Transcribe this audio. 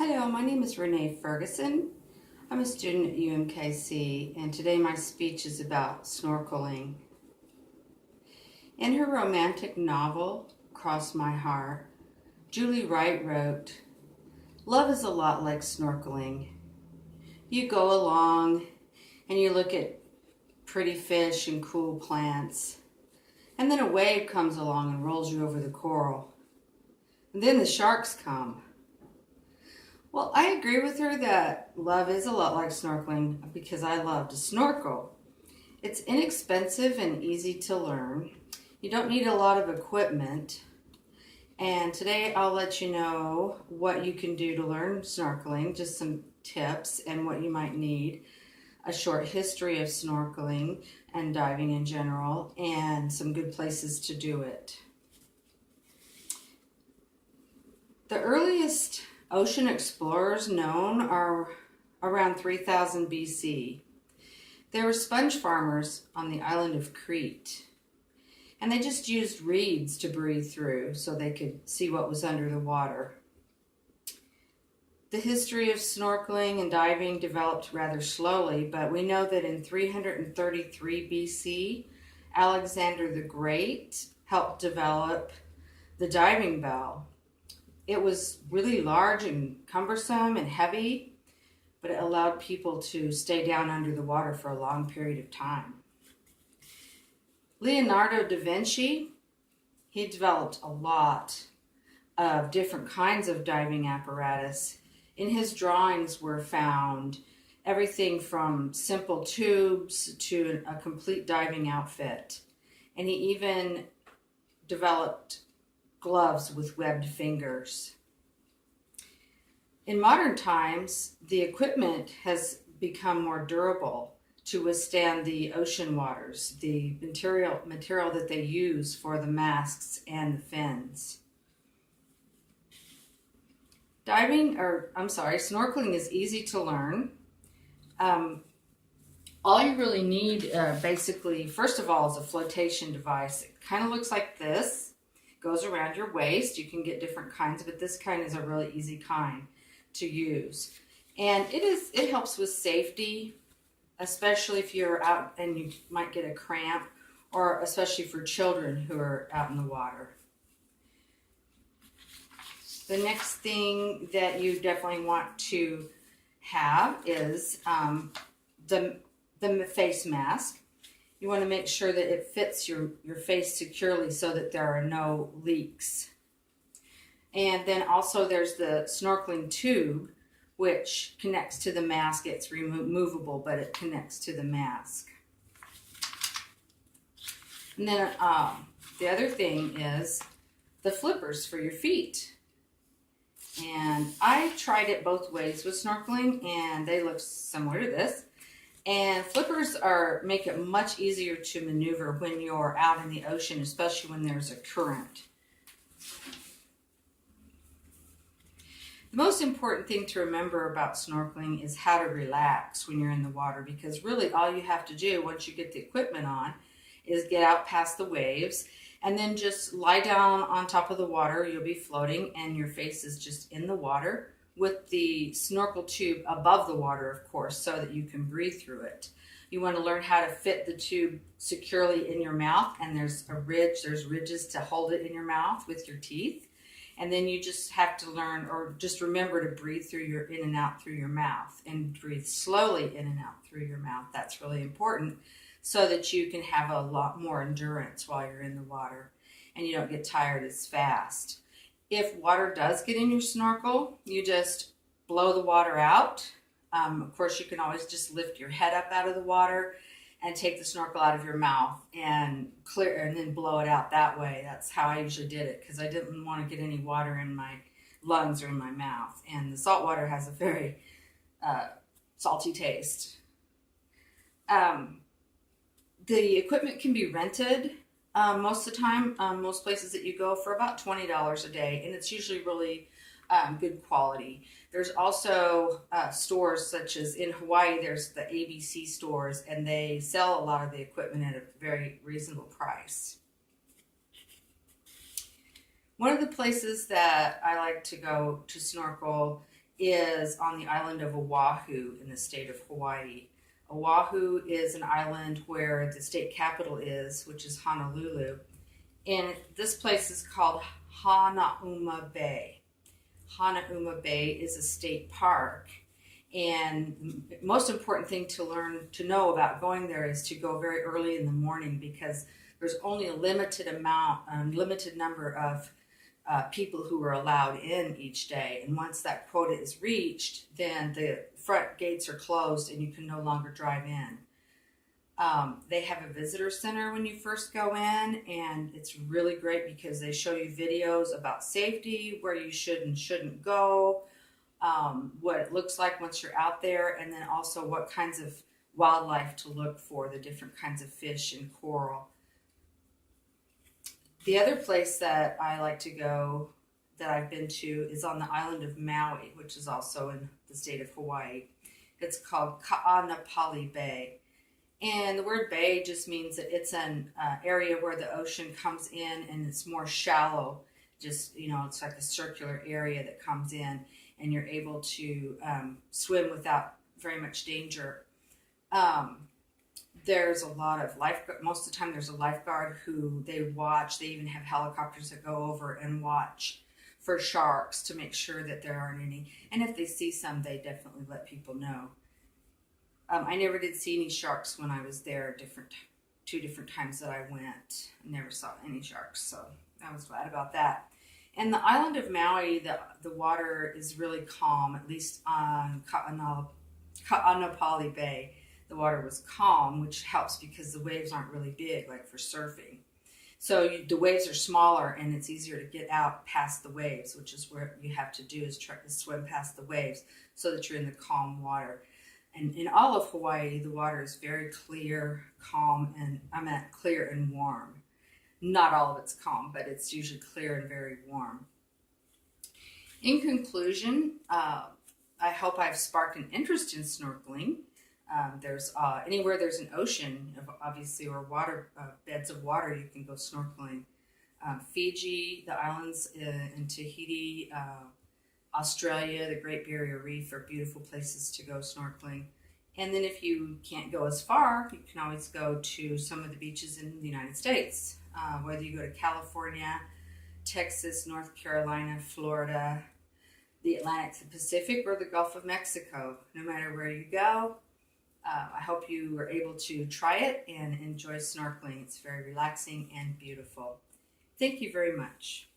Hello, my name is Renee Ferguson. I'm a student at UMKC, and today my speech is about snorkeling. In her romantic novel, Cross My Heart, Julie Wright wrote, "Love is a lot like snorkeling. You go along and you look at pretty fish and cool plants, and then a wave comes along and rolls you over the coral. And then the sharks come. Well, I agree with her that love is a lot like snorkeling because I love to snorkel. It's inexpensive and easy to learn. You don't need a lot of equipment. And today I'll let you know what you can do to learn snorkeling, just some tips and what you might need, a short history of snorkeling and diving in general, and some good places to do it. The earliest ocean explorers known are around 3000 BC. They were sponge farmers on the island of Crete, and they just used reeds to breathe through so they could see what was under the water. The history of snorkeling and diving developed rather slowly, but we know that in 333 BC, Alexander the Great helped develop the diving bell. It was really large and cumbersome and heavy, but it allowed people to stay down under the water for a long period of time. Leonardo da Vinci, he developed a lot of different kinds of diving apparatus. In his drawings were found everything from simple tubes to a complete diving outfit. And he even developed gloves with webbed fingers. In modern times, the equipment has become more durable to withstand the ocean waters, the material that they use for the masks and the fins. Snorkeling is easy to learn. All you really need, basically, first of all, is a flotation device. It kind of looks like this. Goes around your waist. You can get different kinds, but this kind is a really easy kind to use. And it helps with safety, especially if you're out and you might get a cramp, or especially for children who are out in the water. The next thing that you definitely want to have is the face mask. You want to make sure that it fits your face securely so that there are no leaks. And then also there's the snorkeling tube, which connects to the mask. It's removable, but it connects to the mask. And then the other thing is the flippers for your feet. And I tried it both ways with snorkeling, and they look similar to this. And flippers make it much easier to maneuver when you're out in the ocean, especially when there's a current. The most important thing to remember about snorkeling is how to relax when you're in the water, because really all you have to do once you get the equipment on is get out past the waves and then just lie down on top of the water. You'll be floating and your face is just in the water, with the snorkel tube above the water, of course, so that you can breathe through it. You want to learn how to fit the tube securely in your mouth, and there's ridges to hold it in your mouth with your teeth. And then you just have to learn, or just remember, to breathe in and out through your mouth, and breathe slowly in and out through your mouth. That's really important so that you can have a lot more endurance while you're in the water and you don't get tired as fast. If water does get in your snorkel, you just blow the water out. Of course, you can always just lift your head up out of the water and take the snorkel out of your mouth and clear, and then blow it out that way. That's how I usually did it, because I didn't want to get any water in my lungs or in my mouth. And the salt water has a very salty taste. The equipment can be rented most of the time, most places that you go, for about $20 a day, and it's usually really good quality. There's also stores, such as in Hawaii, there's the ABC stores, and they sell a lot of the equipment at a very reasonable price. One of the places that I like to go to snorkel is on the island of Oahu in the state of Hawaii. Oahu is an island where the state capital is, which is Honolulu. And this place is called Hanauma Bay. Hanauma Bay is a state park. And the most important thing to know about going there is to go very early in the morning, because there's only a limited number of people who are allowed in each day. And once that quota is reached, then the front gates are closed and you can no longer drive in. They have a visitor center when you first go in, and it's really great because they show you videos about safety, where you should and shouldn't go, what it looks like once you're out there, and then also what kinds of wildlife to look for, the different kinds of fish and coral. The other place that I like to go, that I've been to, is on the island of Maui, which is also in the state of Hawaii. It's called Ka'anapali Bay. And the word bay just means that it's an area where the ocean comes in and it's more shallow. Just, it's like a circular area that comes in, and you're able to swim without very much danger. There's a lot of lifeguard. Most of the time there's a lifeguard who they watch. They even have helicopters that go over and watch for sharks to make sure that there aren't any. And if they see some, they definitely let people know. I never did see any sharks when I was there. Two different times that I went, I never saw any sharks, so I was glad about that. And the island of Maui, the water is really calm, at least on Ka'anapali Bay. The water was calm, which helps because the waves aren't really big, like for surfing. So the waves are smaller, and it's easier to get out past the waves, which is where you have to do, is try to swim past the waves so that you're in the calm water. And in all of Hawaii, the water is very clear, calm, and clear and warm. Not all of it's calm, but it's usually clear and very warm. In conclusion, I hope I've sparked an interest in snorkeling. There's anywhere there's an ocean, obviously, or beds of water, you can go snorkeling. Fiji, the islands in Tahiti, Australia, the Great Barrier Reef are beautiful places to go snorkeling. And then if you can't go as far, you can always go to some of the beaches in the United States. Whether you go to California, Texas, North Carolina, Florida, the Atlantic, the Pacific, or the Gulf of Mexico. No matter where you go, I hope you were able to try it and enjoy snorkeling. It's very relaxing and beautiful. Thank you very much.